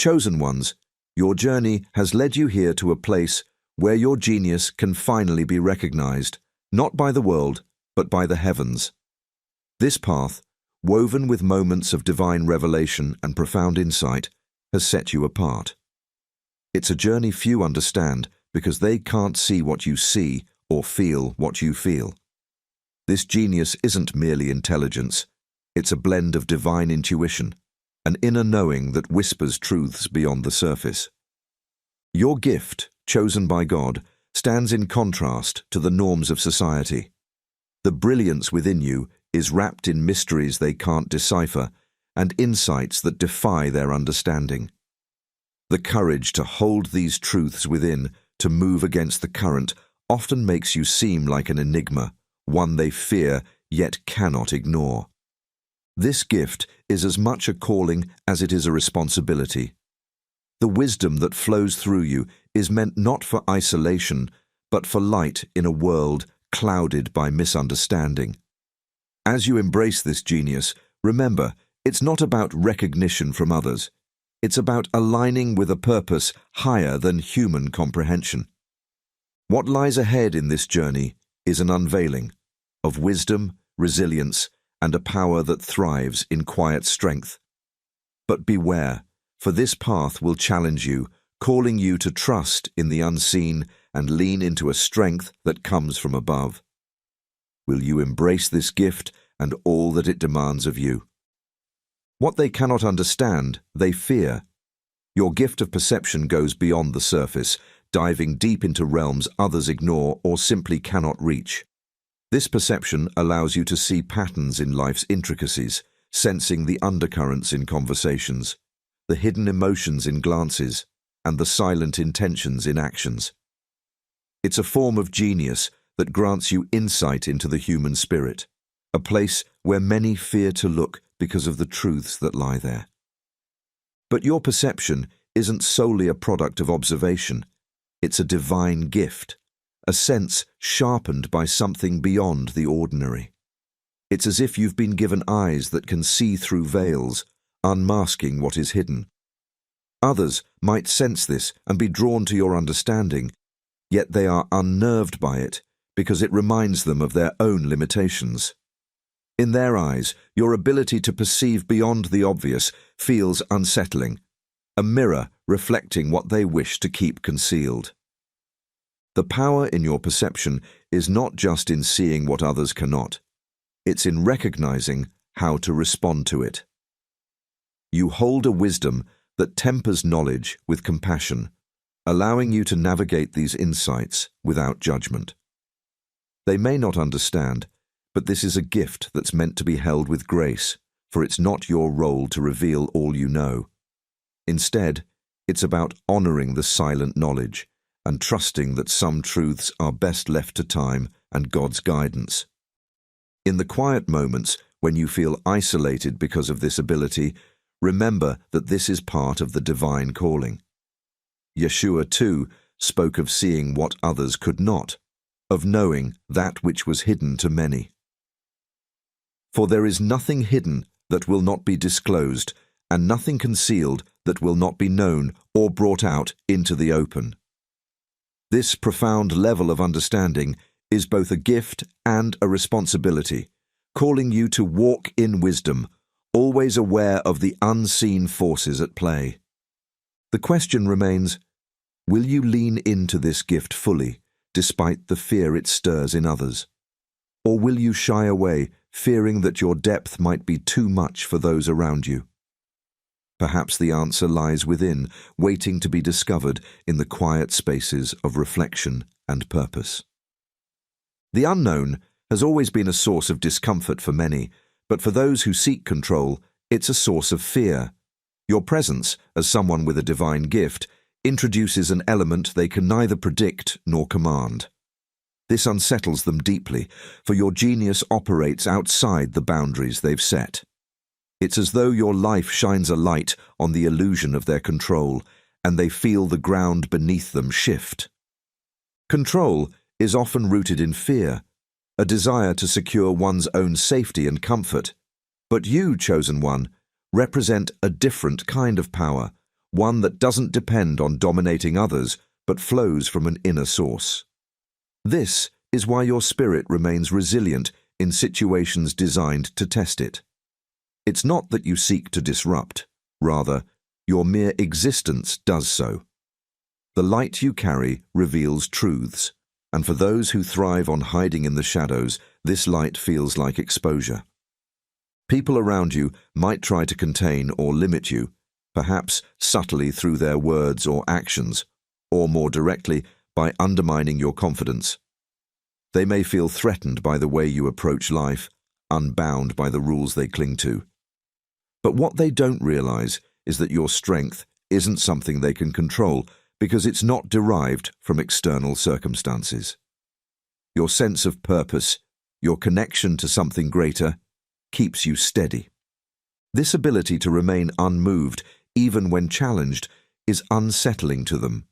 Chosen ones, your journey has led you here to a place where your genius can finally be recognized, not by the world, but by the heavens. This path, woven with moments of divine revelation and profound insight, has set you apart. It's a journey few understand because they can't see what you see or feel what you feel. This genius isn't merely intelligence, it's a blend of divine intuition, an inner knowing that whispers truths beyond the surface. Your gift, chosen by God, stands in contrast to the norms of society. The brilliance within you is wrapped in mysteries they can't decipher and insights that defy their understanding. The courage to hold these truths within, to move against the current, often makes you seem like an enigma, one they fear yet cannot ignore. This gift is as much a calling as it is a responsibility. The wisdom that flows through you is meant not for isolation, but for light in a world clouded by misunderstanding. As you embrace this genius, remember, it's not about recognition from others. It's about aligning with a purpose higher than human comprehension. What lies ahead in this journey is an unveiling of wisdom, resilience, and a power that thrives in quiet strength. But beware, for this path will challenge you, calling you to trust in the unseen and lean into a strength that comes from above. Will you embrace this gift and all that it demands of you? What they cannot understand, they fear. Your gift of perception goes beyond the surface, diving deep into realms others ignore or simply cannot reach. This perception allows you to see patterns in life's intricacies, sensing the undercurrents in conversations, the hidden emotions in glances, and the silent intentions in actions. It's a form of genius that grants you insight into the human spirit, a place where many fear to look because of the truths that lie there. But your perception isn't solely a product of observation. It's a divine gift, a sense sharpened by something beyond the ordinary. It's as if you've been given eyes that can see through veils, unmasking what is hidden. Others might sense this and be drawn to your understanding, yet they are unnerved by it because it reminds them of their own limitations. In their eyes, your ability to perceive beyond the obvious feels unsettling, a mirror reflecting what they wish to keep concealed. The power in your perception is not just in seeing what others cannot, it's in recognizing how to respond to it. You hold a wisdom that tempers knowledge with compassion, allowing you to navigate these insights without judgment. They may not understand, but this is a gift that's meant to be held with grace, for it's not your role to reveal all you know. Instead, it's about honoring the silent knowledge and trusting that some truths are best left to time and God's guidance. In the quiet moments when you feel isolated because of this ability, remember that this is part of the divine calling. Yeshua, too, spoke of seeing what others could not, of knowing that which was hidden to many. For there is nothing hidden that will not be disclosed, and nothing concealed that will not be known or brought out into the open. This profound level of understanding is both a gift and a responsibility, calling you to walk in wisdom, always aware of the unseen forces at play. The question remains, will you lean into this gift fully, despite the fear it stirs in others? Or will you shy away, fearing that your depth might be too much for those around you? Perhaps the answer lies within, waiting to be discovered in the quiet spaces of reflection and purpose. The unknown has always been a source of discomfort for many, but for those who seek control, it's a source of fear. Your presence, as someone with a divine gift, introduces an element they can neither predict nor command. This unsettles them deeply, for your genius operates outside the boundaries they've set. It's as though your life shines a light on the illusion of their control, and they feel the ground beneath them shift. Control is often rooted in fear, a desire to secure one's own safety and comfort. But you, chosen one, represent a different kind of power, one that doesn't depend on dominating others, but flows from an inner source. This is why your spirit remains resilient in situations designed to test it. It's not that you seek to disrupt, rather, your mere existence does so. The light you carry reveals truths, and for those who thrive on hiding in the shadows, this light feels like exposure. People around you might try to contain or limit you, perhaps subtly through their words or actions, or more directly by undermining your confidence. They may feel threatened by the way you approach life, unbound by the rules they cling to. But what they don't realize is that your strength isn't something they can control because it's not derived from external circumstances. Your sense of purpose, your connection to something greater, keeps you steady. This ability to remain unmoved, even when challenged, is unsettling to them.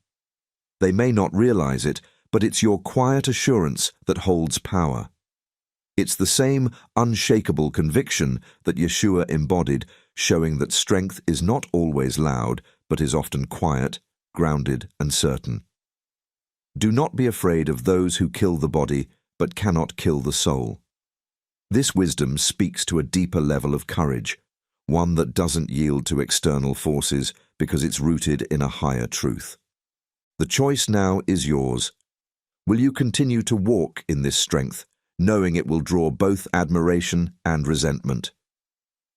They may not realize it, but it's your quiet assurance that holds power. It's the same unshakable conviction that Yeshua embodied, showing that strength is not always loud, but is often quiet, grounded, and certain. Do not be afraid of those who kill the body, but cannot kill the soul. This wisdom speaks to a deeper level of courage, one that doesn't yield to external forces because it's rooted in a higher truth. The choice now is yours. Will you continue to walk in this strength, knowing it will draw both admiration and resentment?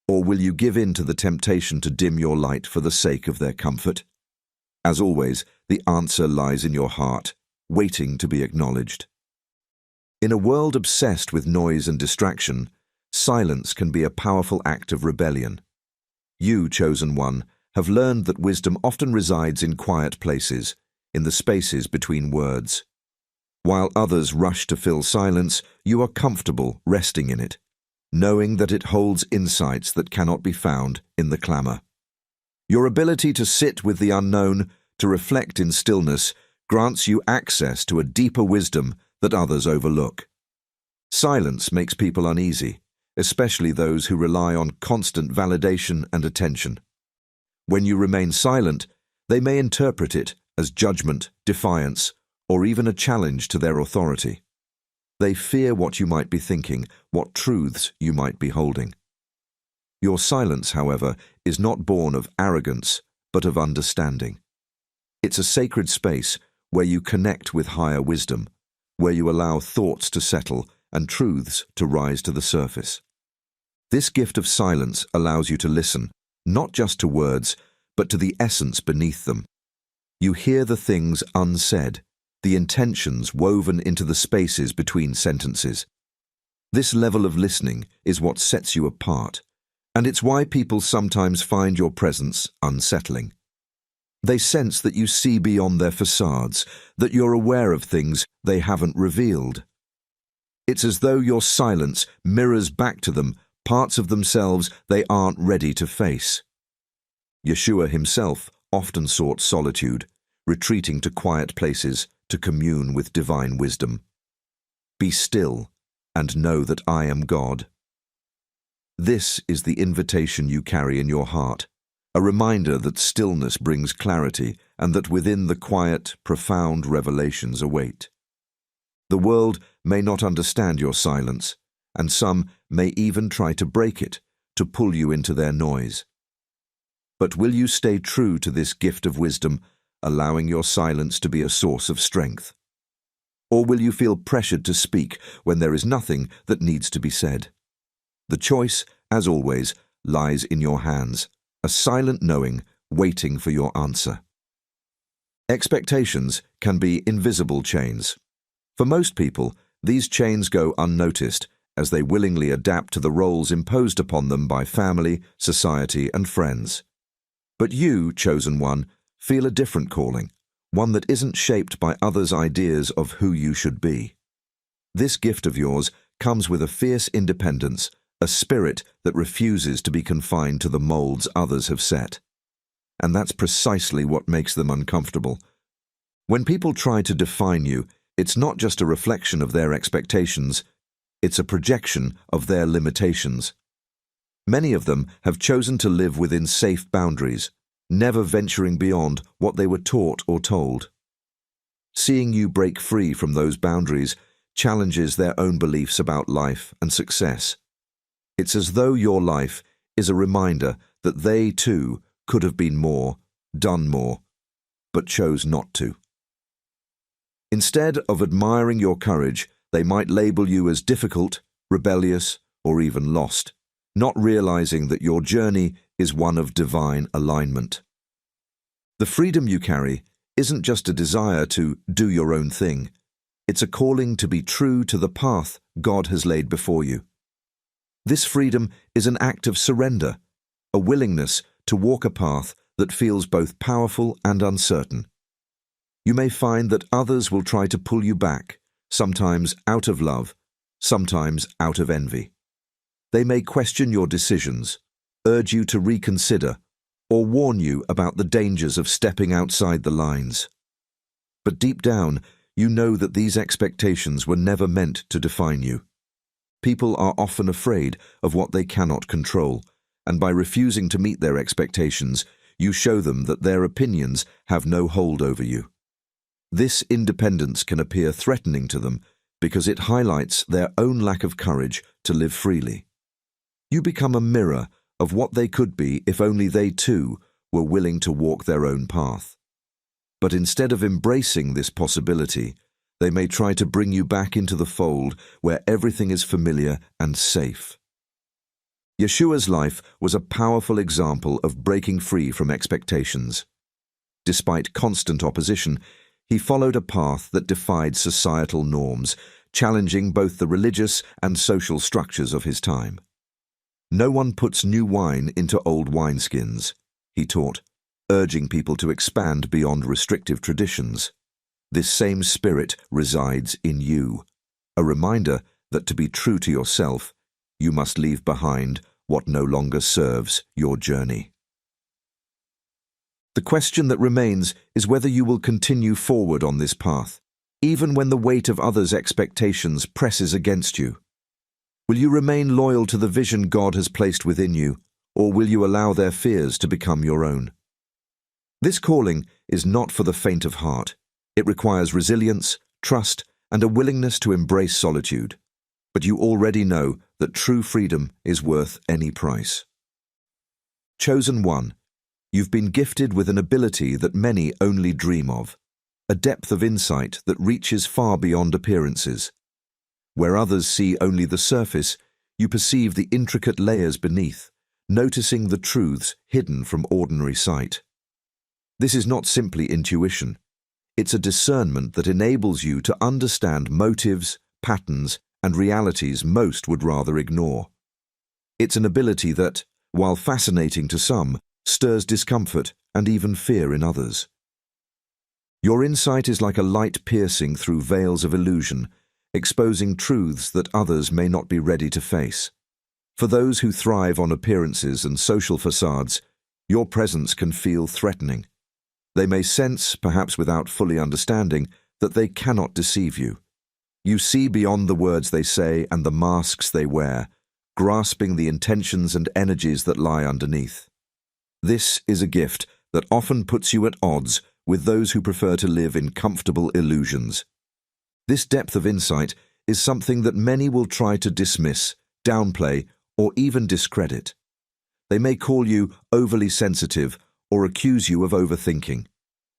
Or will you give in to the temptation to dim your light for the sake of their comfort? As always, the answer lies in your heart, waiting to be acknowledged. In a world obsessed with noise and distraction, silence can be a powerful act of rebellion. You, chosen one, have learned that wisdom often resides in quiet places, in the spaces between words. While others rush to fill silence, you are comfortable resting in it, knowing that it holds insights that cannot be found in the clamor. Your ability to sit with the unknown, to reflect in stillness, grants you access to a deeper wisdom that others overlook. Silence makes people uneasy, especially those who rely on constant validation and attention. When you remain silent, they may interpret it as judgment, defiance, or even a challenge to their authority. They fear what you might be thinking, what truths you might be holding. Your silence, however, is not born of arrogance, but of understanding. It's a sacred space where you connect with higher wisdom, where you allow thoughts to settle and truths to rise to the surface. This gift of silence allows you to listen, not just to words, but to the essence beneath them. You hear the things unsaid, the intentions woven into the spaces between sentences. This level of listening is what sets you apart, and it's why people sometimes find your presence unsettling. They sense that you see beyond their facades, that you're aware of things they haven't revealed. It's as though your silence mirrors back to them parts of themselves they aren't ready to face. Yeshua himself often sought solitude, retreating to quiet places to commune with divine wisdom. Be still and know that I am God. This is the invitation you carry in your heart, a reminder that stillness brings clarity and that within the quiet, profound revelations await. The world may not understand your silence, and some may even try to break it, to pull you into their noise. But will you stay true to this gift of wisdom, allowing your silence to be a source of strength? Or will you feel pressured to speak when there is nothing that needs to be said? The choice, as always, lies in your hands, a silent knowing waiting for your answer. Expectations can be invisible chains. For most people, these chains go unnoticed as they willingly adapt to the roles imposed upon them by family, society, and friends. But you, chosen one, feel a different calling, one that isn't shaped by others' ideas of who you should be. This gift of yours comes with a fierce independence, a spirit that refuses to be confined to the molds others have set. And that's precisely what makes them uncomfortable. When people try to define you, it's not just a reflection of their expectations, it's a projection of their limitations. Many of them have chosen to live within safe boundaries, never venturing beyond what they were taught or told. Seeing you break free from those boundaries challenges their own beliefs about life and success. It's as though your life is a reminder that they too could have been more, done more, but chose not to. Instead of admiring your courage, they might label you as difficult, rebellious, or even lost, not realizing that your journey is one of divine alignment. The freedom you carry isn't just a desire to do your own thing. It's a calling to be true to the path God has laid before you. This freedom is an act of surrender, a willingness to walk a path that feels both powerful and uncertain. You may find that others will try to pull you back, sometimes out of love, sometimes out of envy. They may question your decisions, urge you to reconsider, or warn you about the dangers of stepping outside the lines. But deep down, you know that these expectations were never meant to define you. People are often afraid of what they cannot control, and by refusing to meet their expectations, you show them that their opinions have no hold over you. This independence can appear threatening to them because it highlights their own lack of courage to live freely. You become a mirror of what they could be if only they too were willing to walk their own path. But instead of embracing this possibility, they may try to bring you back into the fold where everything is familiar and safe. Yeshua's life was a powerful example of breaking free from expectations. Despite constant opposition, he followed a path that defied societal norms, challenging both the religious and social structures of his time. No one puts new wine into old wineskins, he taught, urging people to expand beyond restrictive traditions. This same spirit resides in you, a reminder that to be true to yourself, you must leave behind what no longer serves your journey. The question that remains is whether you will continue forward on this path, even when the weight of others' expectations presses against you. Will you remain loyal to the vision God has placed within you, or will you allow their fears to become your own? This calling is not for the faint of heart. It requires resilience, trust, and a willingness to embrace solitude. But you already know that true freedom is worth any price. Chosen one, you've been gifted with an ability that many only dream of, a depth of insight that reaches far beyond appearances. Where others see only the surface, you perceive the intricate layers beneath, noticing the truths hidden from ordinary sight. This is not simply intuition. It's a discernment that enables you to understand motives, patterns, and realities most would rather ignore. It's an ability that, while fascinating to some, stirs discomfort and even fear in others. Your insight is like a light piercing through veils of illusion, exposing truths that others may not be ready to face. For those who thrive on appearances and social facades, your presence can feel threatening. They may sense, perhaps without fully understanding, that they cannot deceive you. You see beyond the words they say and the masks they wear, grasping the intentions and energies that lie underneath. This is a gift that often puts you at odds with those who prefer to live in comfortable illusions. This depth of insight is something that many will try to dismiss, downplay, or even discredit. They may call you overly sensitive or accuse you of overthinking.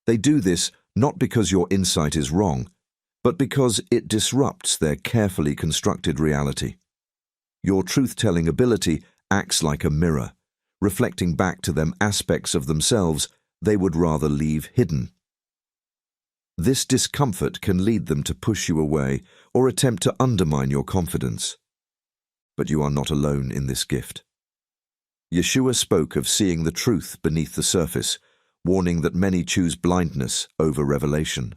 They do this not because your insight is wrong, but because it disrupts their carefully constructed reality. Your truth-telling ability acts like a mirror, reflecting back to them aspects of themselves they would rather leave hidden. This discomfort can lead them to push you away or attempt to undermine your confidence. But you are not alone in this gift. Yeshua spoke of seeing the truth beneath the surface, warning that many choose blindness over revelation.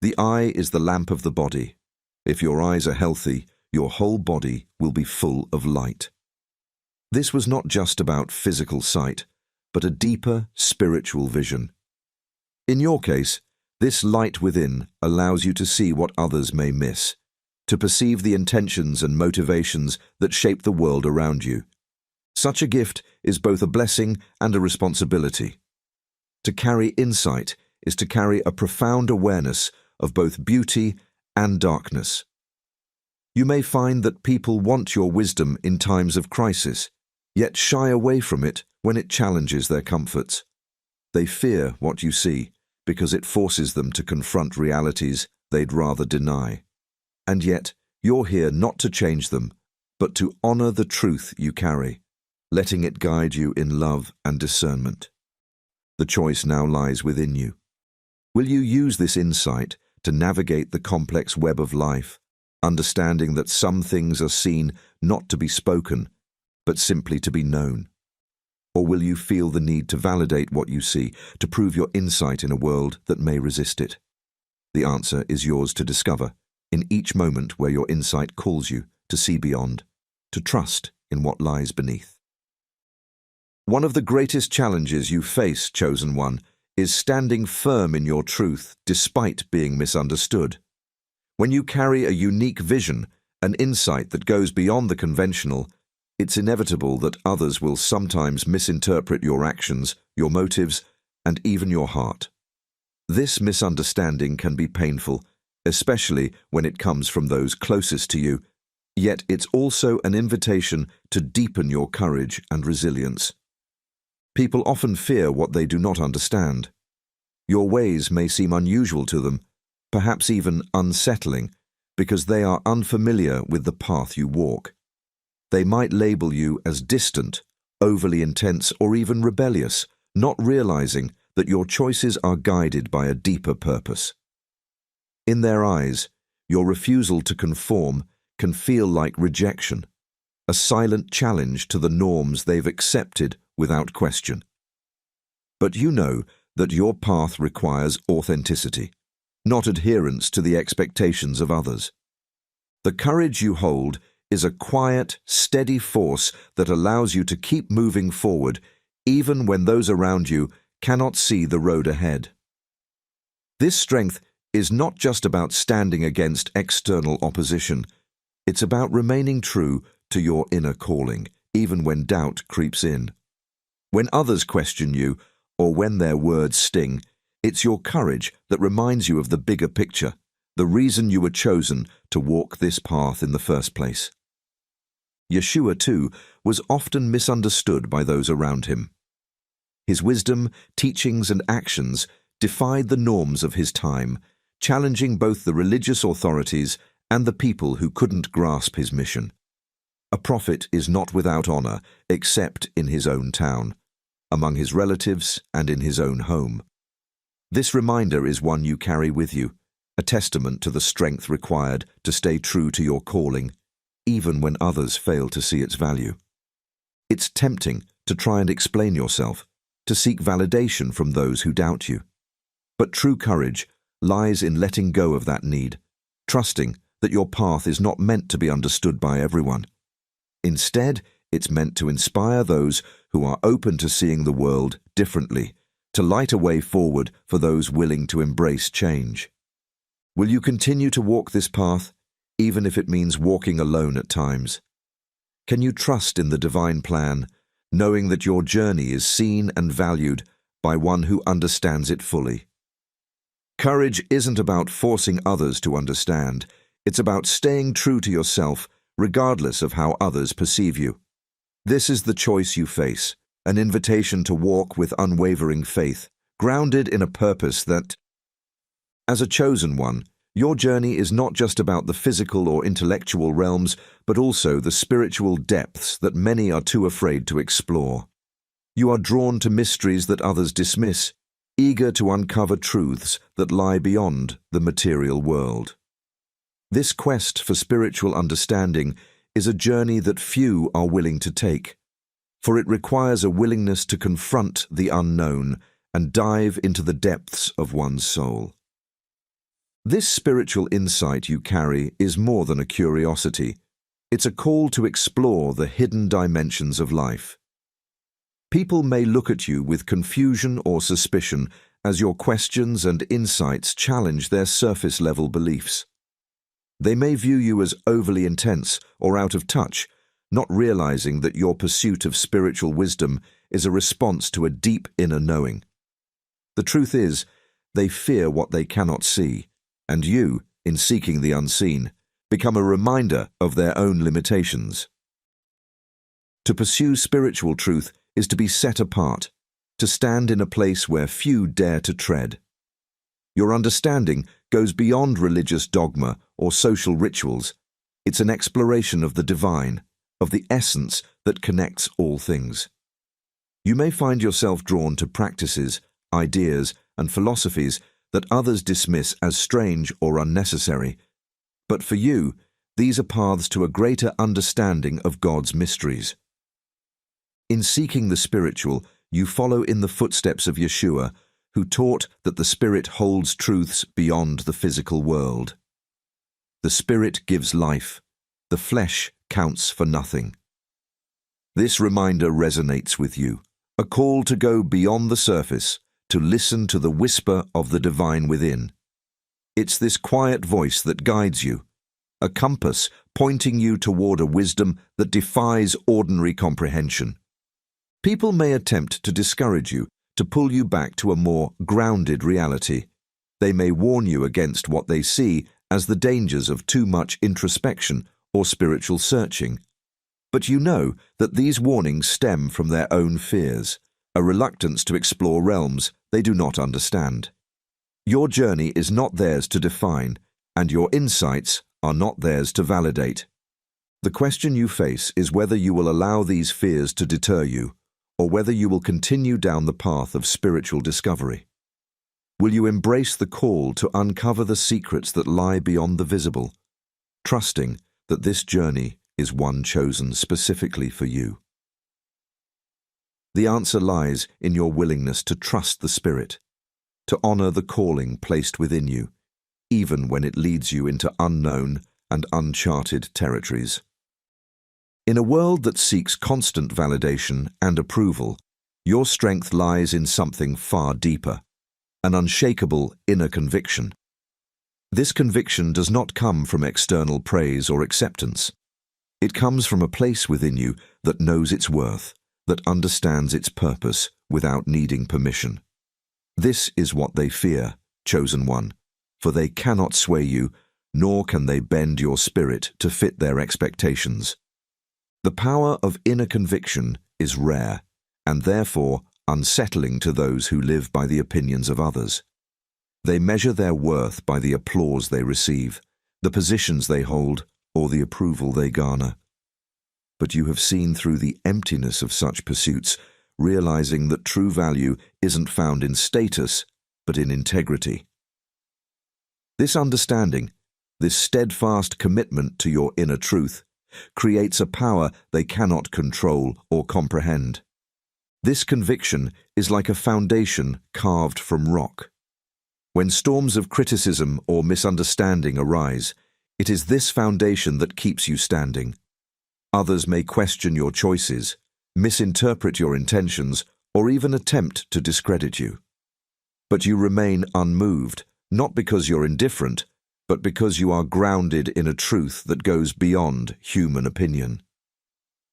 The eye is the lamp of the body. If your eyes are healthy, your whole body will be full of light. This was not just about physical sight, but a deeper spiritual vision. In your case, this light within allows you to see what others may miss, to perceive the intentions and motivations that shape the world around you. Such a gift is both a blessing and a responsibility. To carry insight is to carry a profound awareness of both beauty and darkness. You may find that people want your wisdom in times of crisis, yet shy away from it when it challenges their comforts. They fear what you see because it forces them to confront realities they'd rather deny. And yet, you're here not to change them, but to honor the truth you carry, letting it guide you in love and discernment. The choice now lies within you. Will you use this insight to navigate the complex web of life, understanding that some things are seen not to be spoken, but simply to be known? Or will you feel the need to validate what you see, to prove your insight in a world that may resist it? The answer is yours to discover in each moment where your insight calls you to see beyond, to trust in what lies beneath. One of the greatest challenges you face, chosen one, is standing firm in your truth despite being misunderstood. When you carry a unique vision, an insight that goes beyond the conventional, it's inevitable that others will sometimes misinterpret your actions, your motives, and even your heart. This misunderstanding can be painful, especially when it comes from those closest to you, yet it's also an invitation to deepen your courage and resilience. People often fear what they do not understand. Your ways may seem unusual to them, perhaps even unsettling, because they are unfamiliar with the path you walk. They might label you as distant, overly intense, or even rebellious, not realizing that your choices are guided by a deeper purpose. In their eyes, your refusal to conform can feel like rejection, a silent challenge to the norms they've accepted without question. But you know that your path requires authenticity, not adherence to the expectations of others. The courage you hold is a quiet, steady force that allows you to keep moving forward even when those around you cannot see the road ahead. This strength is not just about standing against external opposition. It's about remaining true to your inner calling, even when doubt creeps in. When others question you, or when their words sting, it's your courage that reminds you of the bigger picture, the reason you were chosen to walk this path in the first place. Yeshua, too, was often misunderstood by those around him. His wisdom, teachings, and actions defied the norms of his time, challenging both the religious authorities and the people who couldn't grasp his mission. A prophet is not without honor except in his own town, among his relatives, and in his own home. This reminder is one you carry with you, a testament to the strength required to stay true to your calling, even when others fail to see its value. It's tempting to try and explain yourself, to seek validation from those who doubt you. But true courage lies in letting go of that need, trusting that your path is not meant to be understood by everyone. Instead, it's meant to inspire those who are open to seeing the world differently, to light a way forward for those willing to embrace change. Will you continue to walk this path, even if it means walking alone at times? Can you trust in the divine plan, knowing that your journey is seen and valued by one who understands it fully? Courage isn't about forcing others to understand. It's about staying true to yourself, regardless of how others perceive you. This is the choice you face, an invitation to walk with unwavering faith, grounded in a purpose that, as a chosen one, your journey is not just about the physical or intellectual realms, but also the spiritual depths that many are too afraid to explore. You are drawn to mysteries that others dismiss, eager to uncover truths that lie beyond the material world. This quest for spiritual understanding is a journey that few are willing to take, for it requires a willingness to confront the unknown and dive into the depths of one's soul. This spiritual insight you carry is more than a curiosity. It's a call to explore the hidden dimensions of life. People may look at you with confusion or suspicion as your questions and insights challenge their surface-level beliefs. They may view you as overly intense or out of touch, not realizing that your pursuit of spiritual wisdom is a response to a deep inner knowing. The truth is, they fear what they cannot see, and you, in seeking the unseen, become a reminder of their own limitations. To pursue spiritual truth is to be set apart, to stand in a place where few dare to tread. Your understanding goes beyond religious dogma or social rituals. It's an exploration of the divine, of the essence that connects all things. You may find yourself drawn to practices, ideas, and philosophies that others dismiss as strange or unnecessary, but for you, these are paths to a greater understanding of God's mysteries. In seeking the spiritual, you follow in the footsteps of Yeshua, who taught that the Spirit holds truths beyond the physical world. The Spirit gives life. The flesh counts for nothing. This reminder resonates with you, a call to go beyond the surface, to listen to the whisper of the divine within. It's this quiet voice that guides you, a compass pointing you toward a wisdom that defies ordinary comprehension. People may attempt to discourage you, to pull you back to a more grounded reality. They may warn you against what they see as the dangers of too much introspection or spiritual searching. But you know that these warnings stem from their own fears, a reluctance to explore realms they do not understand. Your journey is not theirs to define, and your insights are not theirs to validate. The question you face is whether you will allow these fears to deter you, or whether you will continue down the path of spiritual discovery. Will you embrace the call to uncover the secrets that lie beyond the visible, trusting that this journey is one chosen specifically for you? The answer lies in your willingness to trust the Spirit, to honor the calling placed within you, even when it leads you into unknown and uncharted territories. In a world that seeks constant validation and approval, your strength lies in something far deeper, an unshakable inner conviction. This conviction does not come from external praise or acceptance. It comes from a place within you that knows its worth, that understands its purpose without needing permission. This is what they fear, chosen one, for they cannot sway you, nor can they bend your spirit to fit their expectations. The power of inner conviction is rare, and therefore unsettling to those who live by the opinions of others. They measure their worth by the applause they receive, the positions they hold, or the approval they garner. But you have seen through the emptiness of such pursuits, realizing that true value isn't found in status, but in integrity. This understanding, this steadfast commitment to your inner truth, creates a power they cannot control or comprehend. This conviction is like a foundation carved from rock. When storms of criticism or misunderstanding arise, it is this foundation that keeps you standing. Others may question your choices, misinterpret your intentions, or even attempt to discredit you. But you remain unmoved, not because you're indifferent, but because you are grounded in a truth that goes beyond human opinion.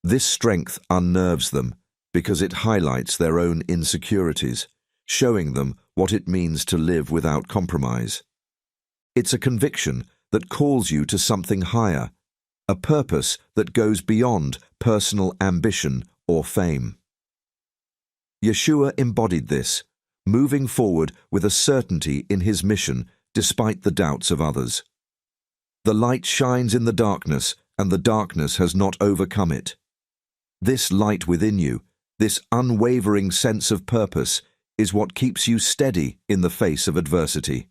This strength unnerves them because it highlights their own insecurities, showing them what it means to live without compromise. It's a conviction that calls you to something higher, a purpose that goes beyond personal ambition or fame. Yeshua embodied this, moving forward with a certainty in his mission despite the doubts of others. The light shines in the darkness, and the darkness has not overcome it. This light within you, this unwavering sense of purpose, is what keeps you steady in the face of adversity.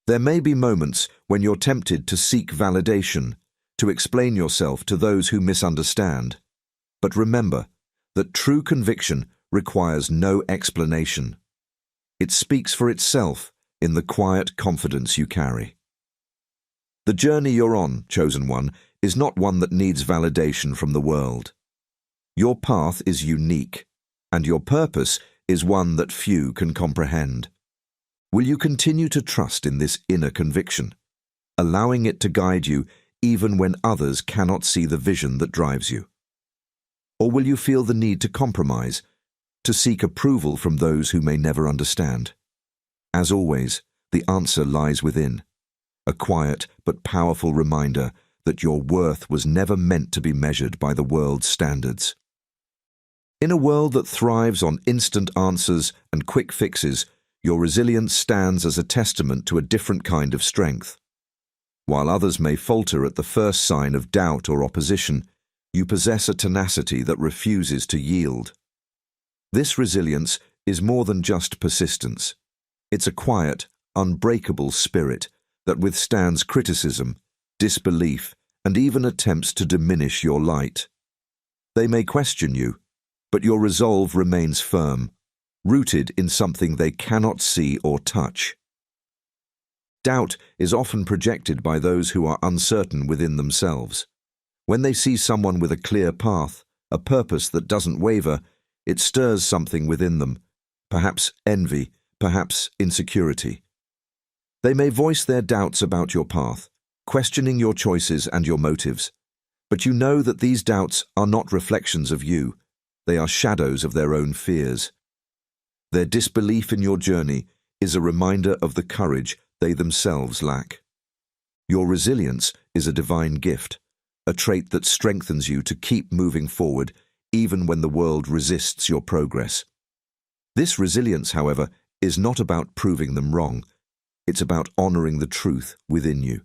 There may be moments when you're tempted to seek validation, to explain yourself to those who misunderstand. But remember that true conviction requires no explanation. It speaks for itself in the quiet confidence you carry. The journey you're on, chosen one, is not one that needs validation from the world. Your path is unique, and your purpose is one that few can comprehend. Will you continue to trust in this inner conviction, allowing it to guide you even when others cannot see the vision that drives you? Or will you feel the need to compromise, to seek approval from those who may never understand? As always, the answer lies within, a quiet but powerful reminder that your worth was never meant to be measured by the world's standards. In a world that thrives on instant answers and quick fixes, your resilience stands as a testament to a different kind of strength. While others may falter at the first sign of doubt or opposition, you possess a tenacity that refuses to yield. This resilience is more than just persistence. It's a quiet, unbreakable spirit that withstands criticism, disbelief, and even attempts to diminish your light. They may question you, but your resolve remains firm, rooted in something they cannot see or touch. Doubt is often projected by those who are uncertain within themselves. When they see someone with a clear path, a purpose that doesn't waver, it stirs something within them, perhaps envy, perhaps insecurity. They may voice their doubts about your path, questioning your choices and your motives. But you know that these doubts are not reflections of you. They are shadows of their own fears. Their disbelief in your journey is a reminder of the courage they themselves lack. Your resilience is a divine gift, a trait that strengthens you to keep moving forward even when the world resists your progress. This resilience, however, is not about proving them wrong. It's about honoring the truth within you.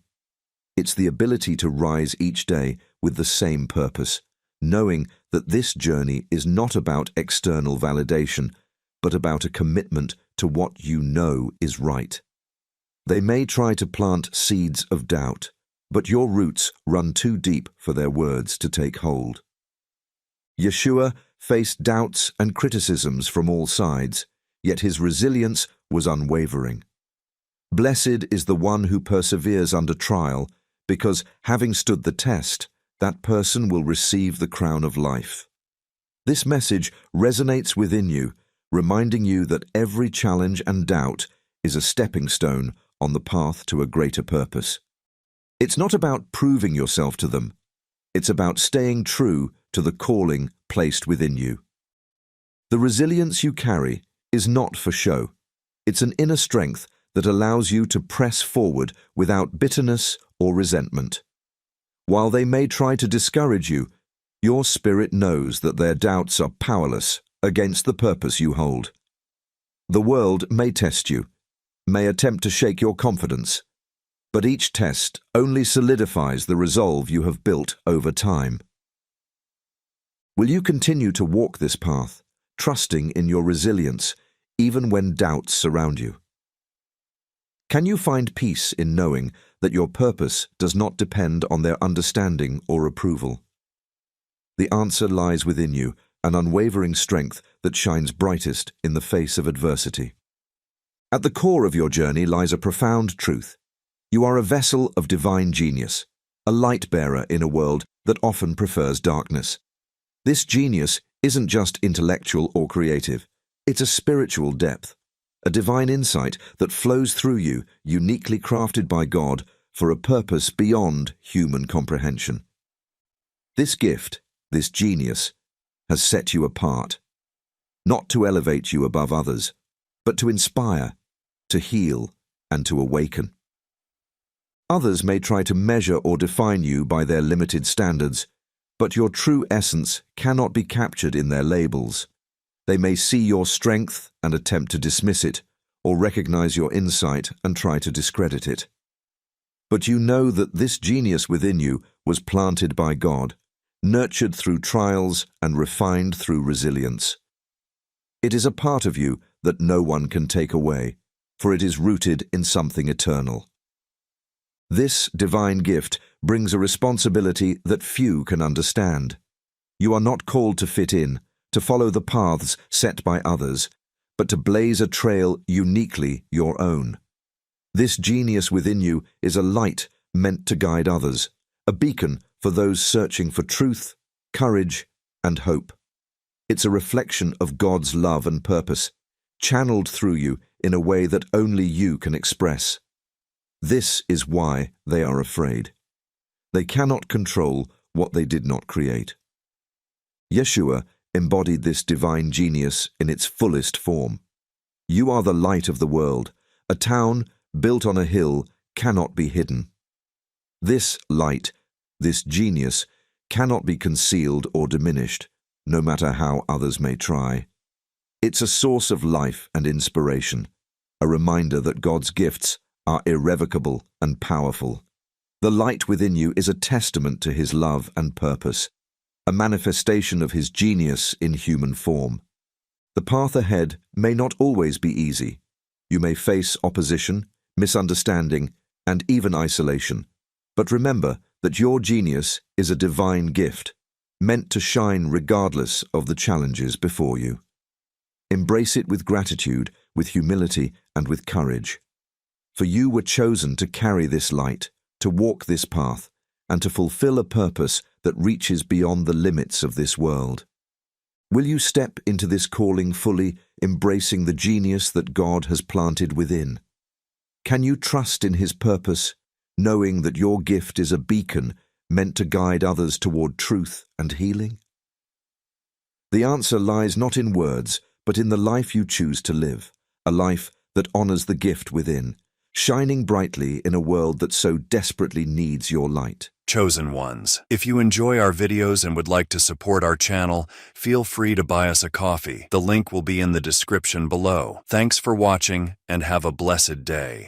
It's the ability to rise each day with the same purpose, knowing that this journey is not about external validation, but about a commitment to what you know is right. They may try to plant seeds of doubt, but your roots run too deep for their words to take hold. Yeshua faced doubts and criticisms from all sides, yet his resilience was unwavering. Blessed is the one who perseveres under trial, because, having stood the test, that person will receive the crown of life. This message resonates within you, reminding you that every challenge and doubt is a stepping stone on the path to a greater purpose. It's not about proving yourself to them. It's about staying true to the calling placed within you. The resilience you carry is not for show. It's an inner strength that allows you to press forward without bitterness or resentment. While they may try to discourage you, your spirit knows that their doubts are powerless against the purpose you hold. The world may test you, may attempt to shake your confidence, but each test only solidifies the resolve you have built over time. Will you continue to walk this path, trusting in your resilience, even when doubts surround you? Can you find peace in knowing that your purpose does not depend on their understanding or approval? The answer lies within you, an unwavering strength that shines brightest in the face of adversity. At the core of your journey lies a profound truth. You are a vessel of divine genius, a light bearer in a world that often prefers darkness. This genius isn't just intellectual or creative, it's a spiritual depth, a divine insight that flows through you, uniquely crafted by God for a purpose beyond human comprehension. This gift, this genius, has set you apart, not to elevate you above others, but to inspire, to heal, and to awaken. Others may try to measure or define you by their limited standards, but your true essence cannot be captured in their labels. They may see your strength and attempt to dismiss it, or recognize your insight and try to discredit it. But you know that this genius within you was planted by God, nurtured through trials and refined through resilience. It is a part of you that no one can take away, for it is rooted in something eternal. This divine gift brings a responsibility that few can understand. You are not called to fit in, to follow the paths set by others, but to blaze a trail uniquely your own. This genius within you is a light meant to guide others, a beacon for those searching for truth, courage, and hope. It's a reflection of God's love and purpose, channeled through you in a way that only you can express. This is why they are afraid. They cannot control what they did not create. Yeshua embodied this divine genius in its fullest form. You are the light of the world. A town built on a hill cannot be hidden. This light, this genius, cannot be concealed or diminished, no matter how others may try. It's a source of life and inspiration, a reminder that God's gifts are irrevocable and powerful. The light within you is a testament to His love and purpose, a manifestation of His genius in human form. The path ahead may not always be easy. You may face opposition, misunderstanding, and even isolation. But remember that your genius is a divine gift, meant to shine regardless of the challenges before you. Embrace it with gratitude, with humility, and with courage. For you were chosen to carry this light, to walk this path, and to fulfill a purpose that reaches beyond the limits of this world. Will you step into this calling fully, embracing the genius that God has planted within? Can you trust in His purpose, knowing that your gift is a beacon meant to guide others toward truth and healing? The answer lies not in words, but in the life you choose to live, a life that honors the gift within, shining brightly in a world that so desperately needs your light. Chosen ones, if you enjoy our videos and would like to support our channel, feel free to buy us a coffee. The link will be in the description below. Thanks for watching and have a blessed day.